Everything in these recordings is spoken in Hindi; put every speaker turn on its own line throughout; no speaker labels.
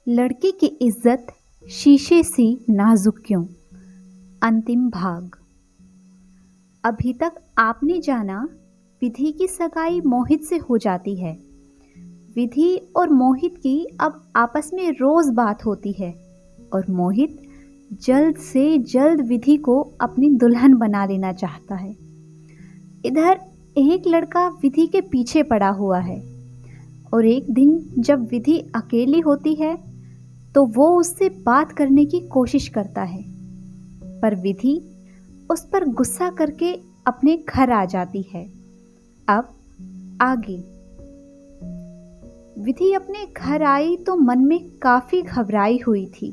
लड़के की इज्जत शीशे सी नाजुक क्यों। अंतिम भाग। अभी तक आपने जाना विधि की सगाई मोहित से हो जाती है। विधि और मोहित की अब आपस में रोज बात होती है और मोहित जल्द से जल्द विधि को अपनी दुल्हन बना लेना चाहता है। इधर एक लड़का विधि के पीछे पड़ा हुआ है और एक दिन जब विधि अकेली होती है तो वो उससे बात करने की कोशिश करता है, पर विधि उस पर गुस्सा करके अपने घर आ जाती है। अब आगे। विधि अपने घर आई तो मन में काफी घबराई हुई थी।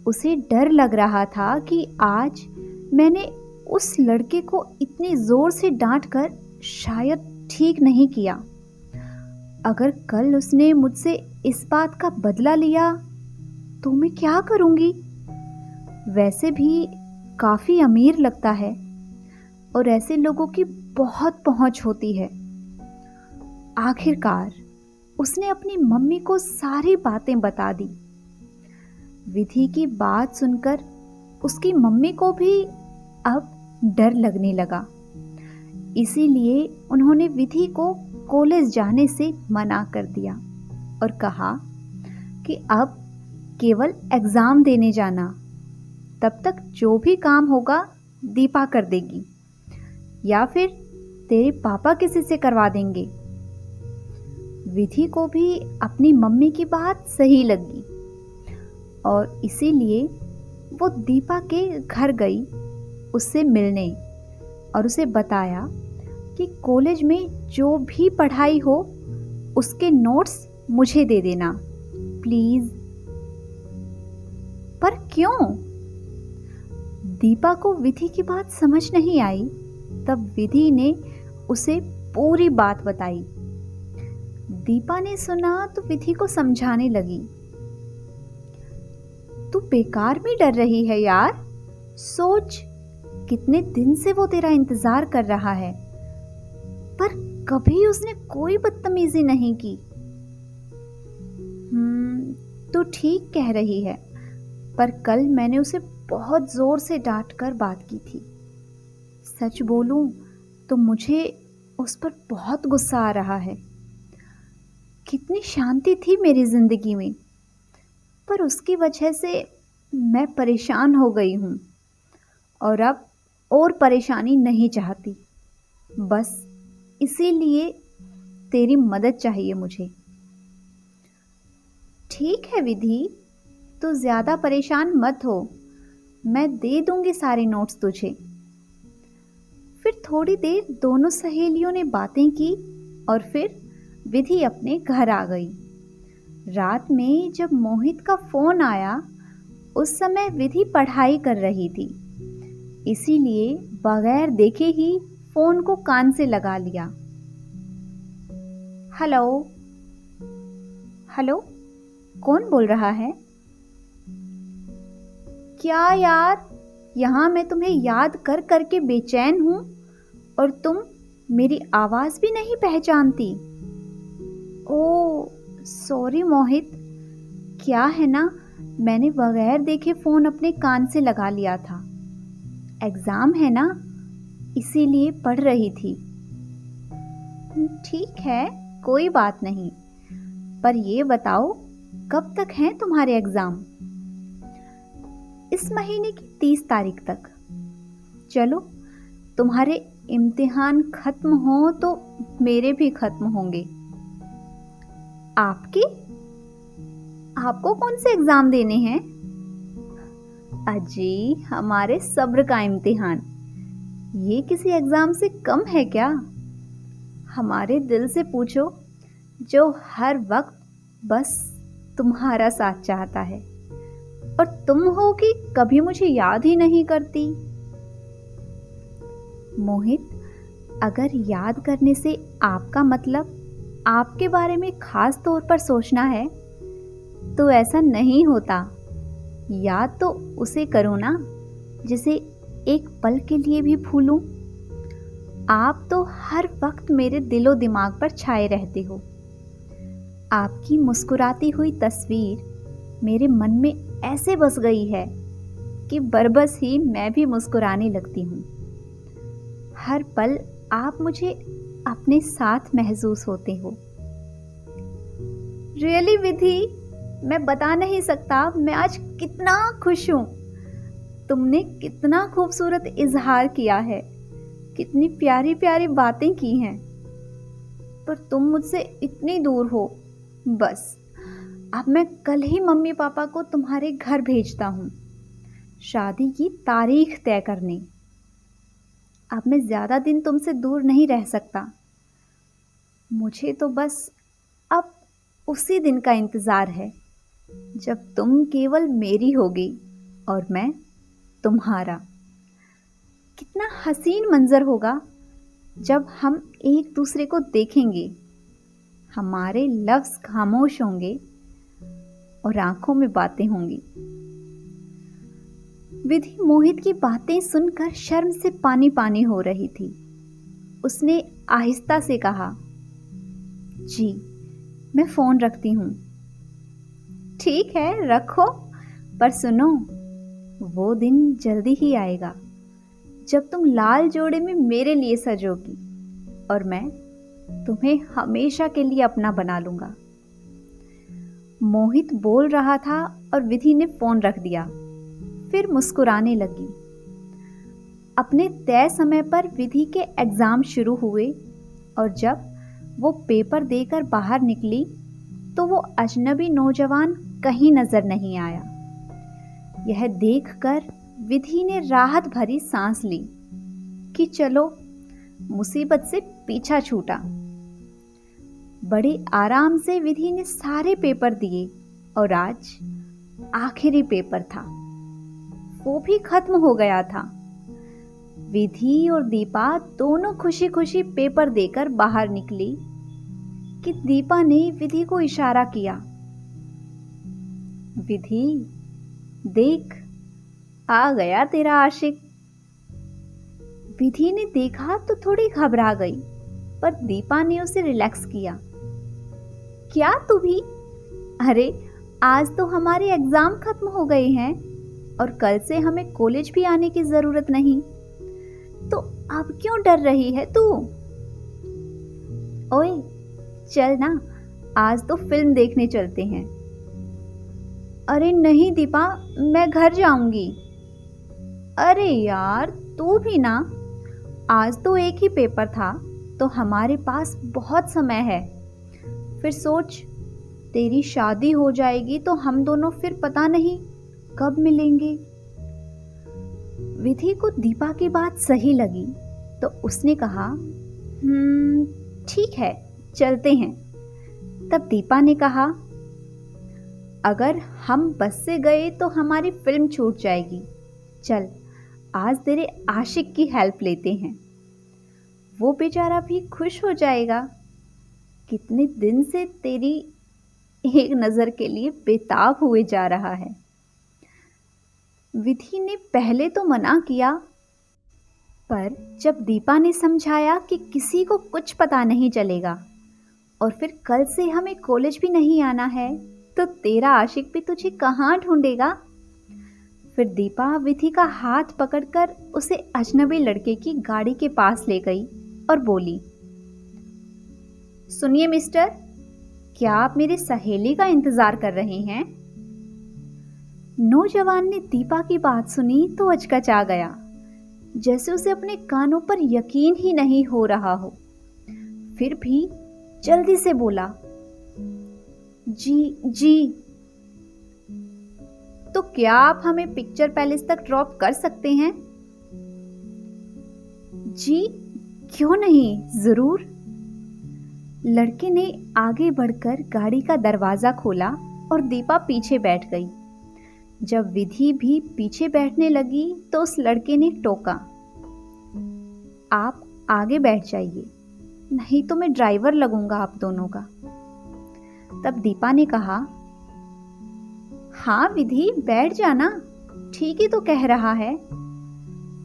उसे डर लग रहा था कि आज मैंने उस लड़के को इतने जोर से डांटकर शायद ठीक नहीं किया। अगर कल उसने मुझसे इस बात का बदला लिया तो मैं क्या करूंगी। वैसे भी काफी अमीर लगता है और ऐसे लोगों की बहुत पहुंच होती है। आखिरकार उसने अपनी मम्मी को सारी बातें बता दी। विधि की बात सुनकर उसकी मम्मी को भी अब डर लगने लगा। इसीलिए उन्होंने विधि को कॉलेज जाने से मना कर दिया और कहा कि अब केवल एग्जाम देने जाना, तब तक जो भी काम होगा दीपा कर देगी या फिर तेरे पापा किसी से करवा देंगे। विधि को भी अपनी मम्मी की बात सही लगी और इसीलिए वो दीपा के घर गई उससे मिलने और उसे बताया कि कॉलेज में जो भी पढ़ाई हो उसके नोट्स मुझे दे देना प्लीज। पर क्यों? दीपा को विधि की बात समझ नहीं आई। तब विधि ने उसे पूरी बात बताई। दीपा ने सुना तो विधि को समझाने लगी, तू बेकार में डर रही है यार। सोच, कितने दिन से वो तेरा इंतजार कर रहा है पर कभी उसने कोई बदतमीजी नहीं की। तू ठीक कह रही है, पर कल मैंने उसे बहुत जोर से डांट कर बात की थी। सच बोलूं तो मुझे उस पर बहुत गुस्सा आ रहा है। कितनी शांति थी मेरी जिंदगी में, पर उसकी वजह से मैं परेशान हो गई हूं और अब और परेशानी नहीं चाहती। बस इसीलिए तेरी मदद चाहिए मुझे। ठीक है विधि, तू ज्यादा परेशान मत हो, मैं दे दूंगी सारे नोट्स तुझे। फिर थोड़ी देर दोनों सहेलियों ने बातें की और फिर विधि अपने घर आ गई। रात में जब मोहित का फोन आया उस समय विधि पढ़ाई कर रही थी, इसीलिए बगैर देखे ही फोन को कान से लगा लिया। हेलो हेलो, कौन बोल रहा है? क्या यार, यहां मैं तुम्हें याद कर करके बेचैन हूं और तुम मेरी आवाज भी नहीं पहचानती। ओ सॉरी मोहित, क्या है ना, मैंने बगैर देखे फोन अपने कान से लगा लिया था। एग्जाम है ना, इसीलिए पढ़ रही थी। ठीक है, कोई बात नहीं, पर ये बताओ कब तक हैं तुम्हारे एग्जाम? इस महीने की 30 तारीख तक। चलो, तुम्हारे इम्तिहान खत्म हो तो मेरे भी खत्म होंगे। आपके? आपको कौन से एग्जाम देने हैं? अजी, हमारे सब्र का इम्तिहान। ये किसी एग्जाम से कम है क्या? हमारे दिल से पूछो, जो हर वक्त बस तुम्हारा साथ चाहता है, और तुम हो कि कभी मुझे याद ही नहीं करती। मोहित, अगर याद करने से आपका मतलब आपके बारे में खास तौर पर सोचना है तो ऐसा नहीं होता। याद तो उसे करो ना जिसे एक पल के लिए भी भूलूं। आप तो हर वक्त मेरे दिलो दिमाग पर छाए रहते हो। आपकी मुस्कुराती हुई तस्वीर मेरे मन में ऐसे बस गई है कि बरबस ही मैं भी मुस्कुराने लगती हूँ। हर पल आप मुझे अपने साथ महसूस होते हो। रियली विधि, मैं बता नहीं सकता मैं आज कितना खुश हूँ। तुमने कितना खूबसूरत इजहार किया है, कितनी प्यारी प्यारी बातें की हैं, पर तुम मुझसे इतनी दूर हो। बस अब मैं कल ही मम्मी पापा को तुम्हारे घर भेजता हूँ, शादी की तारीख तय करने। अब मैं ज़्यादा दिन तुमसे दूर नहीं रह सकता। मुझे तो बस अब उसी दिन का इंतज़ार है जब तुम केवल मेरी होगी और मैं तुम्हारा। कितना हसीन मंजर होगा जब हम एक दूसरे को देखेंगे। हमारे लफ्ज़ खामोश होंगे और आंखों में बातें होंगी। विधि मोहित की बातें सुनकर शर्म से पानी पानी हो रही थी। उसने आहिस्ता से कहा, जी मैं फ़ोन रखती हूँ। ठीक है रखो, पर सुनो, वो दिन जल्दी ही आएगा जब तुम लाल जोड़े में मेरे लिए सजोगी और मैं तुम्हें हमेशा के लिए अपना बना लूंगा। मोहित बोल रहा था और विधि ने फोन रख दिया, फिर मुस्कुराने लगी। अपने तय समय पर विधि के एग्जाम शुरू हुए और जब वो पेपर देकर बाहर निकली तो वो अजनबी नौजवान कहीं नजर नहीं आया। यह देखकर विधि ने राहत भरी सांस ली कि चलो मुसीबत से पीछा छूटा। बड़े आराम से विधि ने सारे पेपर दिए और आज आखिरी पेपर था, वो भी खत्म हो गया था। विधि और दीपा दोनों खुशी खुशी पेपर देकर बाहर निकली कि दीपा ने विधि को इशारा किया, विधि देख, आ गया तेरा आशिक। विधि ने देखा तो थोड़ी घबरा गई, पर दीपा ने उसे रिलैक्स किया। क्या तू भी? अरे आज तो हमारे एग्जाम खत्म हो गए हैं और कल से हमें कॉलेज भी आने की जरूरत नहीं, तो अब क्यों डर रही है तू? ओए चल ना, आज तो फिल्म देखने चलते हैं। अरे नहीं दीपा, मैं घर जाऊंगी। अरे यार तू भी ना, आज तो एक ही पेपर था तो हमारे पास बहुत समय है। फिर सोच, तेरी शादी हो जाएगी तो हम दोनों फिर पता नहीं कब मिलेंगे। विधि को दीपा की बात सही लगी तो उसने कहा, ठीक है चलते हैं। तब दीपा ने कहा, अगर हम बस से गए तो हमारी फिल्म छूट जाएगी। चल आज तेरे आशिक की हेल्प लेते हैं, वो बेचारा भी खुश हो जाएगा। कितने दिन से तेरी एक नज़र के लिए बेताब हुए जा रहा है। विधि ने पहले तो मना किया, पर जब दीपा ने समझाया कि किसी को कुछ पता नहीं चलेगा और फिर कल से हमें कॉलेज भी नहीं आना है, तो तेरा आशिक भी तुझे कहाँ ढूंढेगा। फिर दीपा विधि का हाथ पकड़कर उसे अजनबी लड़के की गाड़ी के पास ले गई और बोली, सुनिए मिस्टर, क्या आप मेरी सहेली का इंतजार कर रहे हैं? नौजवान ने दीपा की बात सुनी तो अचकचा गया, जैसे उसे अपने कानों पर यकीन ही नहीं हो रहा हो। फिर भी जल्दी से बोला, जी। तो क्या आप हमें पिक्चर पैलेस तक ड्रॉप कर सकते हैं? जी क्यों नहीं, जरूर। लड़के ने आगे बढ़कर गाड़ी का दरवाजा खोला और दीपा पीछे बैठ गई। जब विधि भी पीछे बैठने लगी तो उस लड़के ने टोका, आप आगे बैठ जाइए, नहीं तो मैं ड्राइवर लगूंगा आप दोनों का। तब दीपा ने कहा, हाँ विधि बैठ जाना, ठीक ही तो कह रहा है।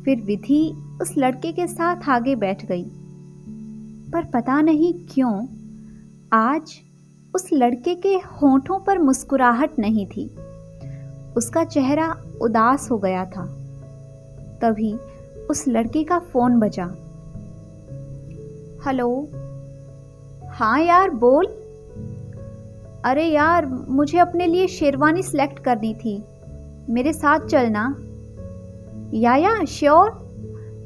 फिर विधि उस लड़के के साथ आगे बैठ गई, पर पता नहीं क्यों आज उस लड़के के होठों पर मुस्कुराहट नहीं थी। उसका चेहरा उदास हो गया था। तभी उस लड़के का फोन बजा। हेलो। हाँ यार बोल। अरे यार, मुझे अपने लिए शेरवानी सिलेक्ट करनी थी, मेरे साथ चलना। या श्योर,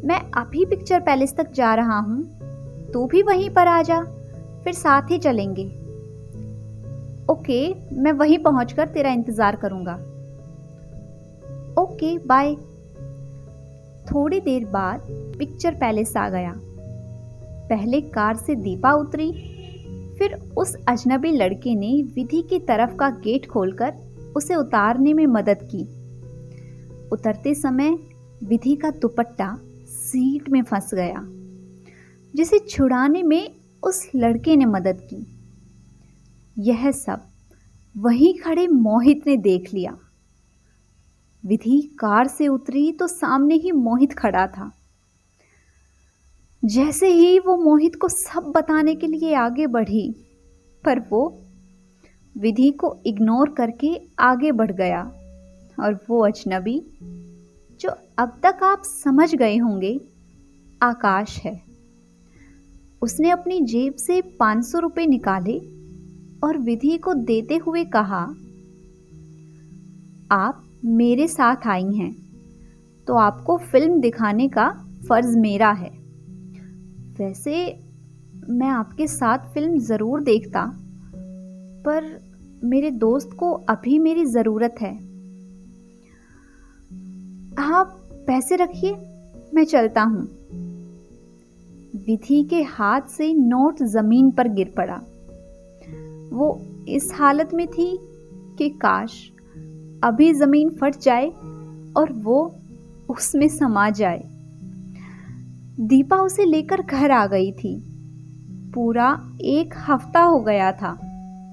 मैं अभी पिक्चर पैलेस तक जा रहा हूँ, तू भी वहीं पर आ जा, फिर साथ ही चलेंगे। ओके, मैं वहीं पहुंचकर तेरा इंतज़ार करूँगा। Okay bye. थोड़ी देर बाद पिक्चर पैलेस आ गया। पहले कार से दीपा उतरी, फिर उस अजनबी लड़के ने विधि की तरफ का गेट खोलकर उसे उतारने में मदद की। उतरते समय विधि का दुपट्टा सीट में फंस गया, जिसे छुड़ाने में उस लड़के ने मदद की। यह सब वहीं खड़े मोहित ने देख लिया। विधि कार से उतरी तो सामने ही मोहित खड़ा था। जैसे ही वो मोहित को सब बताने के लिए आगे बढ़ी, पर वो विधि को इग्नोर करके आगे बढ़ गया। और वो अजनबी, जो अब तक आप समझ गए होंगे, आकाश है। उसने अपनी जेब से 500 रुपये निकाले और विधि को देते हुए कहा, आप मेरे साथ आई हैं, तो आपको फिल्म दिखाने का फर्ज मेरा है। वैसे मैं आपके साथ फिल्म ज़रूर देखता, पर मेरे दोस्त को अभी मेरी ज़रूरत है। आप पैसे रखिए, मैं चलता हूँ। विधि के हाथ से नोट ज़मीन पर गिर पड़ा। वो इस हालत में थी कि काश अभी ज़मीन फट जाए और वो उसमें समा जाए। दीपा उसे लेकर घर आ गई थी। पूरा 1 हफ्ता हो गया था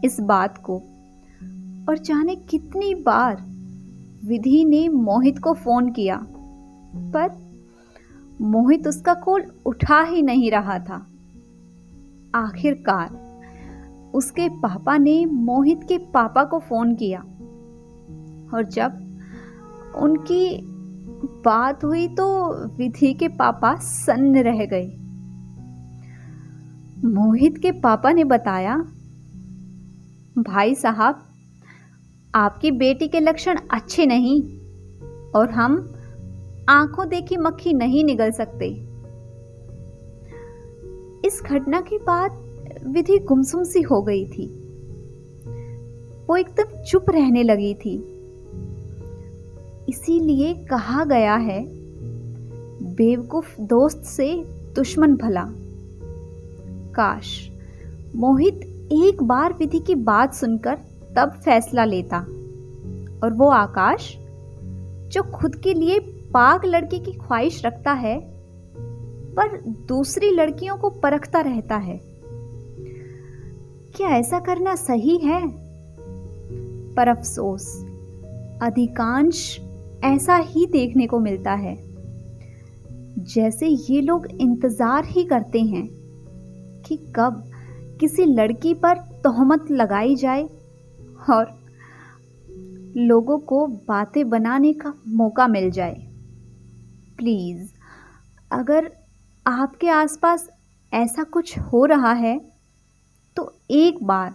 इस बात को, और जाने कितनी बार विधि ने मोहित को फोन किया, पर मोहित उसका कॉल उठा ही नहीं रहा था। आखिरकार उसके पापा ने मोहित के पापा को फोन किया, और जब उनकी बात हुई तो विधि के पापा सन्न रह गए। मोहित के पापा ने बताया, भाई साहब, आपकी बेटी के लक्षण अच्छे नहीं, और हम आंखों देखी मक्खी नहीं निगल सकते। इस घटना के बाद विधि गुमसुम सी हो गई थी। वो एकदम चुप रहने लगी थी। इसीलिए कहा गया है, बेवकूफ दोस्त से दुश्मन भला। काश मोहित एक बार विधि की बात सुनकर तब फैसला लेता, और वो आकाश जो खुद के लिए पाक लड़की की ख्वाहिश रखता है, पर दूसरी लड़कियों को परखता रहता है। क्या ऐसा करना सही है? पर अफसोस, अधिकांश ऐसा ही देखने को मिलता है। जैसे ये लोग इंतजार ही करते हैं कि कब किसी लड़की पर तोहमत लगाई जाए और लोगों को बातें बनाने का मौका मिल जाए। प्लीज़, अगर आपके आसपास ऐसा कुछ हो रहा है, तो एक बार,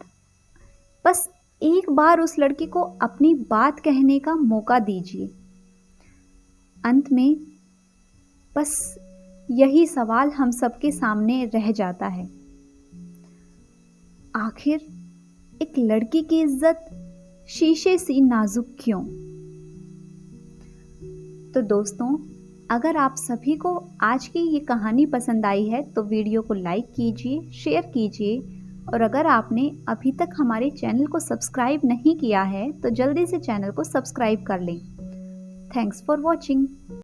बस एक बार उस लड़की को अपनी बात कहने का मौका दीजिए। अंत में बस यही सवाल हम सबके सामने रह जाता है, आखिर एक लड़की की इज्जत शीशे सी नाजुक क्यों? तो दोस्तों, अगर आप सभी को आज की ये कहानी पसंद आई है तो वीडियो को लाइक कीजिए, शेयर कीजिए, और अगर आपने अभी तक हमारे चैनल को सब्सक्राइब नहीं किया है तो जल्दी से चैनल को सब्सक्राइब कर लें। Thanks for watching.